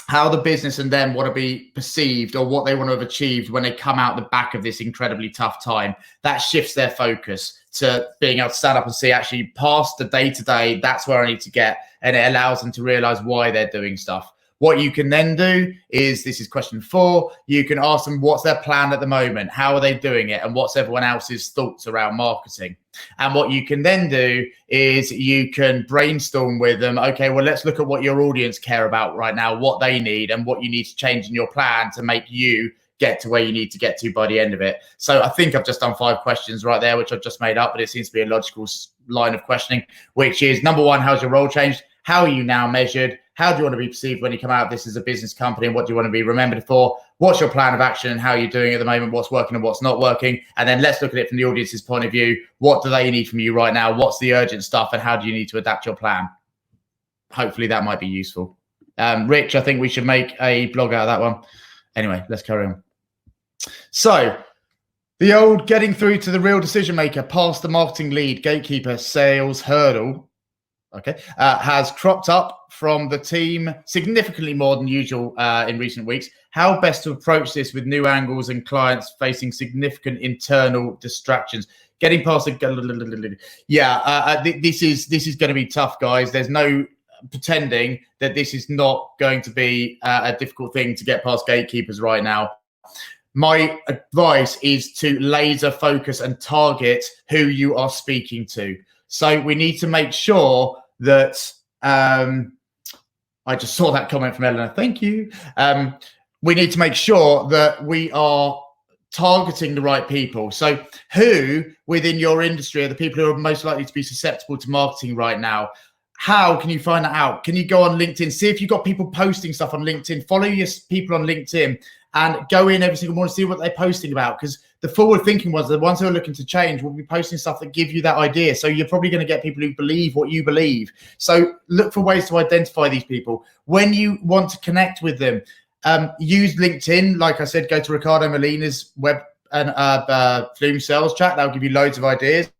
how the business and them want to be perceived, or what they want to have achieved when they come out the back of this incredibly tough time. That shifts their focus to being able to stand up and see, actually, past the day-to-day, that's where I need to get. And it allows them to realize why they're doing stuff. What you can then do is, this is question 4, you can ask them what's their plan at the moment, how are they doing it, and what's everyone else's thoughts around marketing. And what you can then do is you can brainstorm with them, okay, well, let's look at what your audience care about right now, what they need, and what you need to change in your plan to make you get to where you need to get to by the end of it. So I think I've just done 5 questions right there, which I've just made up, but it seems to be a logical line of questioning, which is, number 1, how's your role changed? How are you now measured? How do you want to be perceived when you come out of this as a business company? And what do you want to be remembered for? What's your plan of action and how you're doing at the moment? What's working and what's not working? And then let's look at it from the audience's point of view. What do they need from you right now? What's the urgent stuff? And how do you need to adapt your plan? Hopefully that might be useful. Rich, I think we should make a blog out of that one. Anyway, let's carry on. So the old getting through to the real decision maker, past the marketing lead, gatekeeper, sales hurdle, has cropped up from the team significantly more than usual in recent weeks. How best to approach this with new angles and clients facing significant internal distractions? Getting past this is going to be tough, guys. There's no pretending that this is not going to be a difficult thing to get past gatekeepers right now. My advice is to laser focus and target who you are speaking to. So we need to make sure that I just saw that comment from Eleanor. Thank you. We need to make sure that we are targeting the right people. So who within your industry are the people who are most likely to be susceptible to marketing right now? How can you find that out? Can you go on LinkedIn? See if you've got people posting stuff on LinkedIn. Follow your people on LinkedIn and go in every single morning, see what they're posting about. Because the forward thinking ones, the ones who are looking to change, will be posting stuff that give you that idea. So you're probably going to get people who believe what you believe. So look for ways to identify these people. When you want to connect with them, use LinkedIn. Like I said, go to Ricardo Molina's web and Flume sales chat. That'll give you loads of ideas.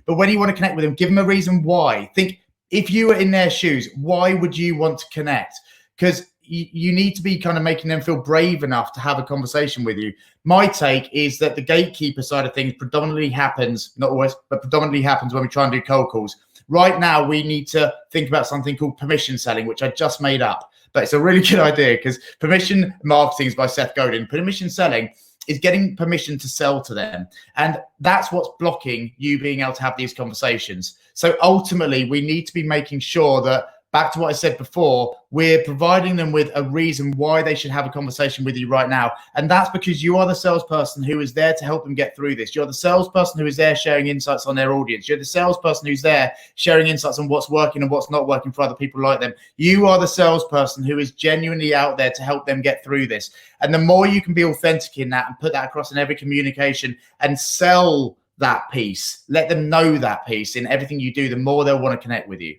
But when you want to connect with them, give them a reason why. Think, if you were in their shoes, why would you want to connect? Because you need to be kind of making them feel brave enough to have a conversation with you. My take is that the gatekeeper side of things predominantly happens, not always, but predominantly happens when we try and do cold calls. Right now, we need to think about something called permission selling, which I just made up. But it's a really good idea, because permission marketing is by Seth Godin. Permission selling is getting permission to sell to them. And that's what's blocking you being able to have these conversations. So ultimately, we need to be making sure that back to what I said before, we're providing them with a reason why they should have a conversation with you right now. And that's because you are the salesperson who is there to help them get through this. You're the salesperson who is there sharing insights on their audience. You're the salesperson who's there sharing insights on what's working and what's not working for other people like them. You are the salesperson who is genuinely out there to help them get through this. And the more you can be authentic in that and put that across in every communication and sell that piece, let them know that piece in everything you do, the more they'll want to connect with you.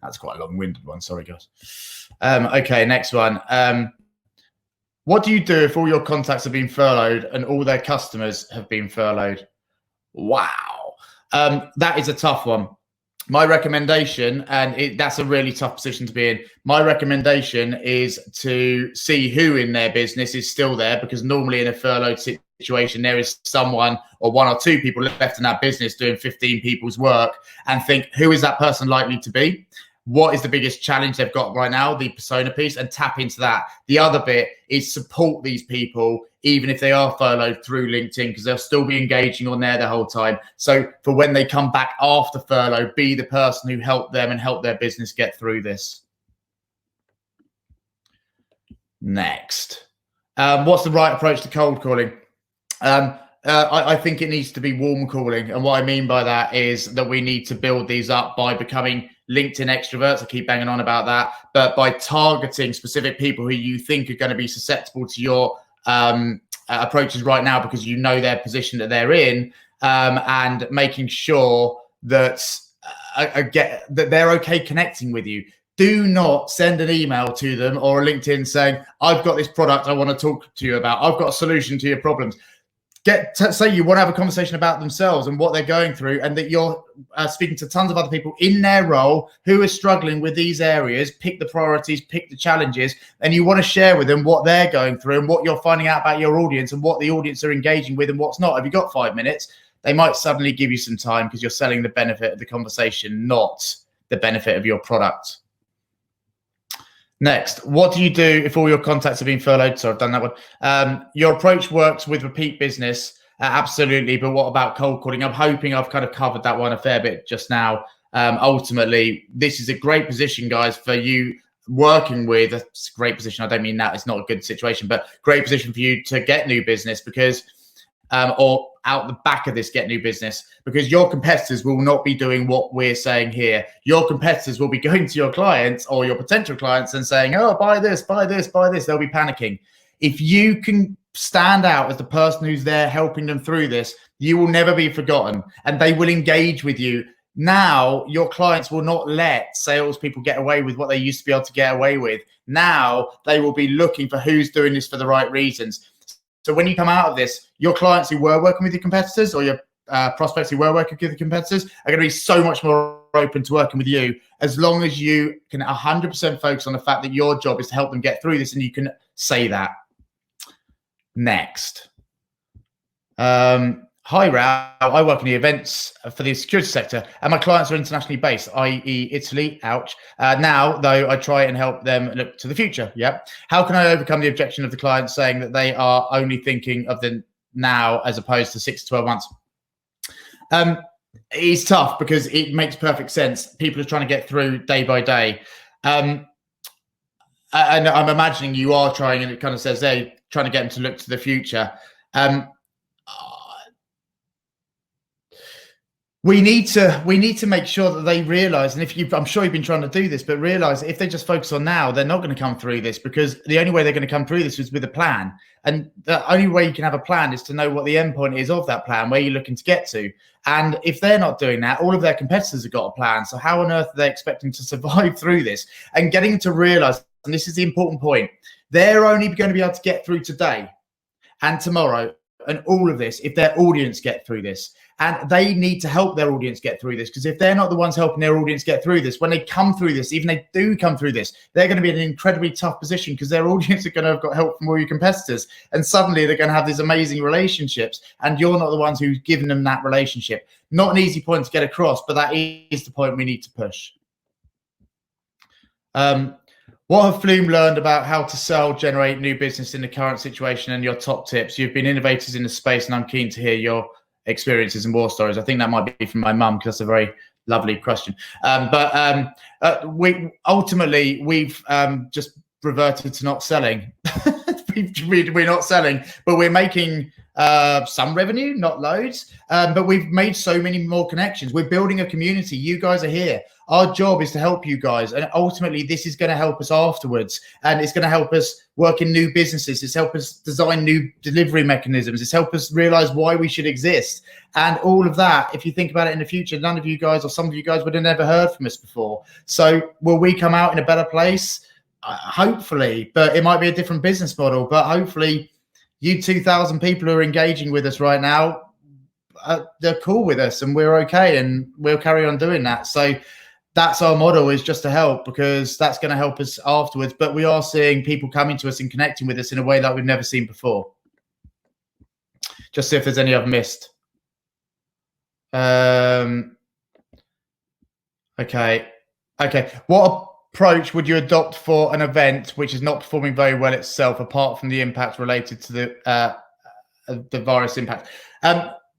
That's quite a long-winded one. Sorry, guys. Okay, next one. What do you do if all your contacts have been furloughed and all their customers have been furloughed? Wow. That is a tough one. My recommendation, and that's a really tough position to be in, my recommendation is to see who in their business is still there, because normally in a furloughed situation, there is someone or one or two people left in that business doing 15 people's work, and think, who is that person likely to be? What is the biggest challenge they've got right now? The persona piece, and tap into that. The other bit is support these people, even if they are furloughed, through LinkedIn, because they'll still be engaging on there the whole time. So for when they come back after furlough, be the person who helped them and help their business get through this. Next. What's the right approach to cold calling? I think it needs to be warm calling. And what I mean by that is that we need to build these up by becoming LinkedIn extroverts. I keep banging on about that, but by targeting specific people who you think are going to be susceptible to your approaches right now, because you know their position that they're in, and making sure that that they're okay connecting with you. Do not send an email to them or a LinkedIn saying, I've got this product I want to talk to you about. I've got a solution to your problems. Say you want to have a conversation about themselves and what they're going through, and that you're speaking to tons of other people in their role who are struggling with these areas. Pick the priorities, pick the challenges, and you want to share with them what they're going through and what you're finding out about your audience and what the audience are engaging with and what's not. Have you got 5 minutes? They might suddenly give you some time because you're selling the benefit of the conversation, not the benefit of your product. Next, what do you do if all your contacts have been furloughed? So I've done that one. Your approach works with repeat business. Absolutely. But what about cold calling? I'm hoping I've kind of covered that one a fair bit just now. Ultimately, this is a great position, guys, for you working with. It's a great position. I don't mean that it's not a good situation, but great position for you to get new business, because or out the back of this, get new business, because your competitors will not be doing what we're saying here. Your competitors will be going to your clients or your potential clients and saying, oh, buy this, buy this, buy this. They'll be panicking. If you can stand out as the person who's there helping them through this, you will never be forgotten, and they will engage with you. Now, your clients will not let salespeople get away with what they used to be able to get away with. Now, they will be looking for who's doing this for the right reasons. So when you come out of this, your clients who were working with your competitors, or your prospects who were working with the competitors, are going to be so much more open to working with you, as long as you can 100% focus on the fact that your job is to help them get through this, and you can say that. Next. Hi, Rao. I work in the events for the security sector, and my clients are internationally based, i.e. Italy. Ouch. Now, though, I try and help them look to the future. Yep. How can I overcome the objection of the client saying that they are only thinking of the now as opposed to 6 to 12 months? It's tough, because it makes perfect sense. People are trying to get through day by day. And I'm imagining you are trying, and it kind of says they're trying to get them to look to the future. We need to make sure that they realize, and I'm sure you've been trying to do this, but realize if they just focus on now, they're not going to come through this, because the only way they're going to come through this is with a plan. And the only way you can have a plan is to know what the end point is of that plan, where you're looking to get to. And if they're not doing that, all of their competitors have got a plan. So how on earth are they expecting to survive through this? And getting to realize, and this is the important point, they're only going to be able to get through today and tomorrow and all of this if their audience get through this. And they need to help their audience get through this, because if they're not the ones helping their audience get through this, when they come through this, even they do come through this, they're going to be in an incredibly tough position, because their audience are going to have got help from all your competitors. And suddenly they're going to have these amazing relationships, and you're not the ones who's given them that relationship. Not an easy point to get across, but that is the point we need to push. What have Flume learned about how to sell, generate new business in the current situation, and your top tips? You've been innovators in the space, and I'm keen to hear your experiences and war stories. I think that might be from my mum, because that's a very Lovely question. We've just reverted to not selling. We're not selling, but we're making some revenue, not loads. But we've made so many more connections. We're building a community. You guys are here. Our job is to help you guys. And ultimately, this is going to help us afterwards. And it's going to help us work in new businesses. It's help us design new delivery mechanisms. It's help us realize why we should exist. And all of that, if you think about it in the future, none of you guys or some of you guys would have never heard from us before. So will we come out in a better place? Hopefully, but it might be a different business model. But hopefully you 2,000 people who are engaging with us right now, they're cool with us and we're okay, and we'll carry on doing that. So that's our model, is just to help, because that's going to help us afterwards. But we are seeing people coming to us and connecting with us in a way that we've never seen before. Just see if there's any I've missed. Okay. What approach would you adopt for an event which is not performing very well itself, apart from the impact related to the virus impact?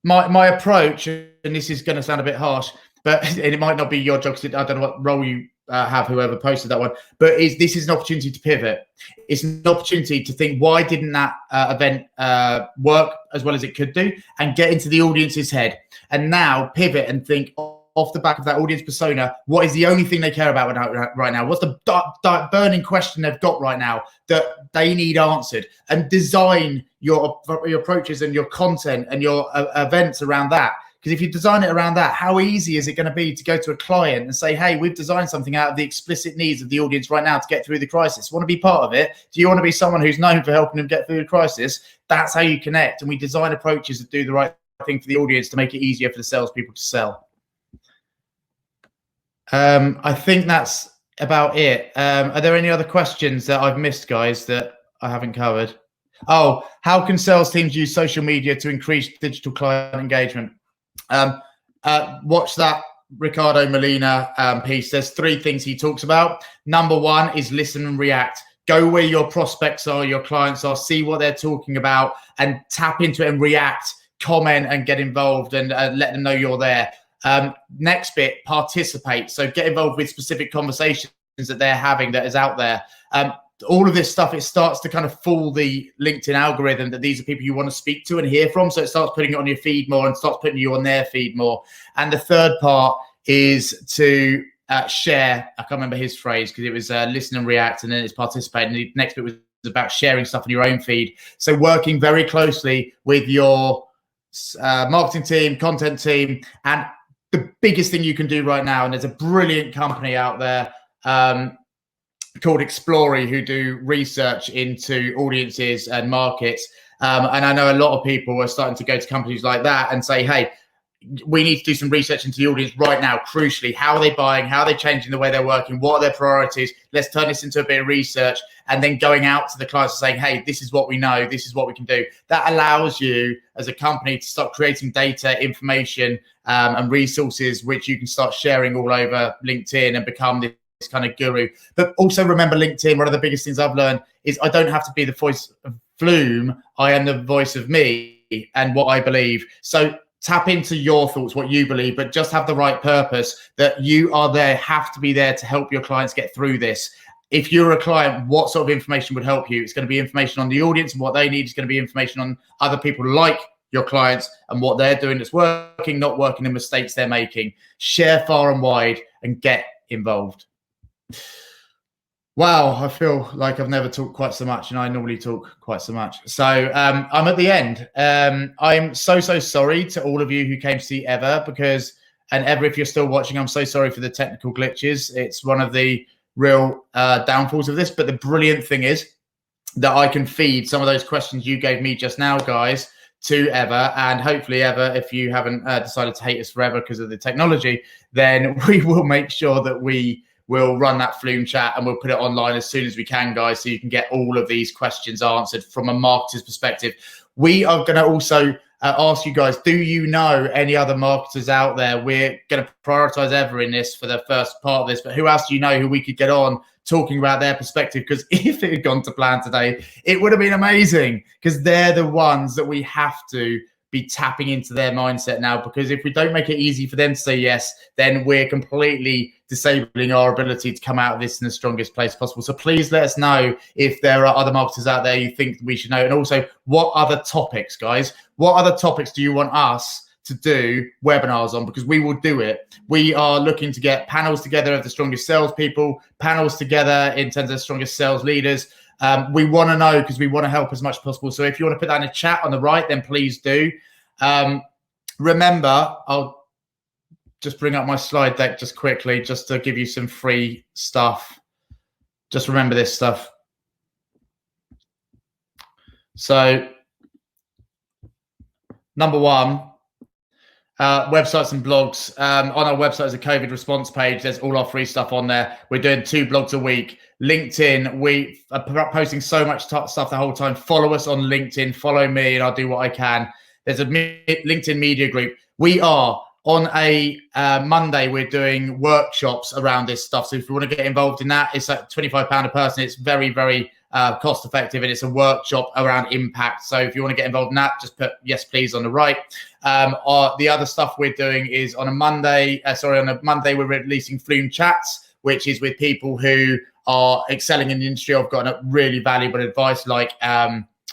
My approach, and this is going to sound a bit harsh, but it might not be your job, because I don't know what role you have, whoever posted that one, but this is an opportunity to pivot. It's an opportunity to think, why didn't that event work as well as it could do, and get into the audience's head, and now pivot and think off the back of that audience persona, what is the only thing they care about right now? What's the burning question they've got right now that they need answered? And design your approaches and your content and your events around that. Because if you design it around that, how easy is it going to be to go to a client and say, hey, we've designed something out of the explicit needs of the audience right now to get through the crisis. Want to be part of it? Do you want to be someone who's known for helping them get through the crisis? That's how you connect. And we design approaches that do the right thing for the audience to make it easier for the salespeople to sell. I think that's about it. Are there any other questions that I've missed, guys, that I haven't covered? Oh, how can sales teams use social media to increase digital client engagement? Watch that Ricardo Molina piece. There's 3 things he talks about. Number 1 is listen and react. Go where your prospects are, your clients are, see what they're talking about, and tap into it and react, comment and get involved, and let them know you're there. Next bit, participate. So get involved with specific conversations that they're having that is out there. All of this stuff, it starts to kind of fool the LinkedIn algorithm that these are people you want to speak to and hear from. So it starts putting it on your feed more and starts putting you on their feed more. And the third part is to share. I can't remember his phrase, because it was listen and react, and then it's participate. And the next bit was about sharing stuff on your own feed. So working very closely with your marketing team, content team. And the biggest thing you can do right now, and there's a brilliant company out there called Explory, who do research into audiences and markets. And I know a lot of people are starting to go to companies like that and say, hey, we need to do some research into the audience right now. Crucially, how are they buying? How are they changing the way they're working? What are their priorities? Let's turn this into a bit of research, and then going out to the clients and saying, hey, this is what we know. This is what we can do. That allows you as a company to start creating data, information, and resources, which you can start sharing all over LinkedIn and become this kind of guru. But also remember, LinkedIn, one of the biggest things I've learned is I don't have to be the voice of Flume. I am the voice of me and what I believe. So tap into your thoughts, what you believe, but just have the right purpose, that you are there, have to be there to help your clients get through this. If you're a client, what sort of information would help you? It's going to be information on the audience and what they need. It's going to be information on other people like your clients and what they're doing that's working, not working, and mistakes they're making. Share far and wide and get involved. Wow, I feel like I've never talked quite so much, and I normally talk quite so much. So I'm at the end. I'm so sorry to all of you who came to see Ever, because, and Ever, if you're still watching, I'm so sorry for the technical glitches. It's one of the real downfalls of this. But the brilliant thing is that I can feed some of those questions you gave me just now, guys, to Ever. And hopefully, Ever, if you haven't decided to hate us forever because of the technology, then we will make sure that we'll run that Flume chat and we'll put it online as soon as we can, guys, so you can get all of these questions answered from a marketer's perspective. We are going to also ask you guys, do you know any other marketers out there? We're going to prioritize Ever in this for the first part of this, but who else do you know who we could get on talking about their perspective? Because if it had gone to plan today, it would have been amazing, because they're the ones that we have to be tapping into their mindset now, because if we don't make it easy for them to say yes, then we're completely disabling our ability to come out of this in the strongest place possible. So please let us know if there are other marketers out there you think we should know. And also, what other topics, guys? What other topics do you want us to do webinars on? Because we will do it. We are looking to get panels together of the strongest salespeople, panels together in terms of the strongest sales leaders. We want to know, because we want to help as much as possible. So if you want to put that in a chat on the right, then please do. Remember, I'll just bring up my slide deck just quickly, just to give you some free stuff. Just remember this stuff. So, number one, websites and blogs. On our website is a COVID response page. There's all our free stuff on there. We're doing 2 blogs a week. LinkedIn, we are posting so much stuff the whole time. Follow us on LinkedIn. Follow me, and I'll do what I can. There's a LinkedIn media group. We are on a Monday. We're doing workshops around this stuff. So if you want to get involved in that, it's like £25 a person. It's very, very cost effective, and it's a workshop around impact. So if you want to get involved in that, just put yes please on the right. The other stuff we're doing is on a Monday we're releasing Flume chats, which is with people who are excelling in the industry. I've got a really valuable advice, like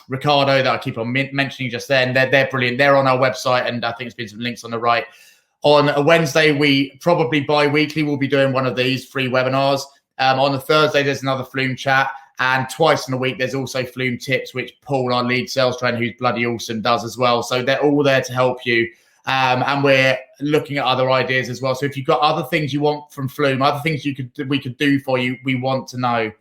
Ricardo, that I keep on mentioning just then. They're brilliant. They're on our website, and I think there's been some links on the right. On a Wednesday, we probably bi-weekly will be doing one of these free webinars. On a Thursday, there's another Flume chat. And twice in a week, there's also Flume Tips, which Paul, our lead sales trainer, who's bloody awesome, does as well. So they're all there to help you. And we're looking at other ideas as well. So if you've got other things you want from Flume, other things we could do for you, we want to know.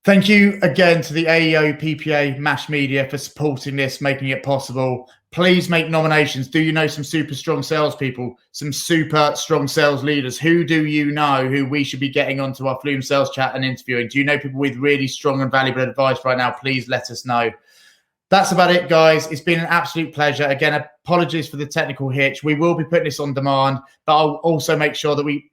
Thank you again to the AEO, PPA, MASH Media for supporting this, making it possible. Please make nominations. Do you know some super strong salespeople, some super strong sales leaders? Who do you know who we should be getting onto our Flume sales chat and interviewing? Do you know people with really strong and valuable advice right now? Please let us know. That's about it, guys. It's been an absolute pleasure. Again, apologies for the technical hitch. We will be putting this on demand, but I'll also make sure that we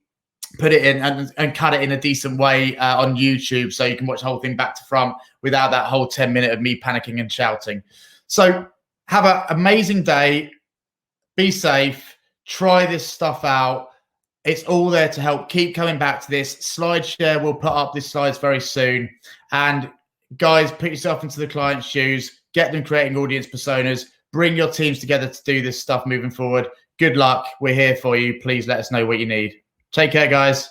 put it in and cut it in a decent way on YouTube, so you can watch the whole thing back to front without that whole 10-minute of me panicking and shouting. So have an amazing day. Be safe. Try this stuff out. It's all there to help. Keep coming back to this. SlideShare will put up these slides very soon. And guys, put yourself into the client's shoes. Get them creating audience personas. Bring your teams together to do this stuff moving forward. Good luck. We're here for you. Please let us know what you need. Take care, guys.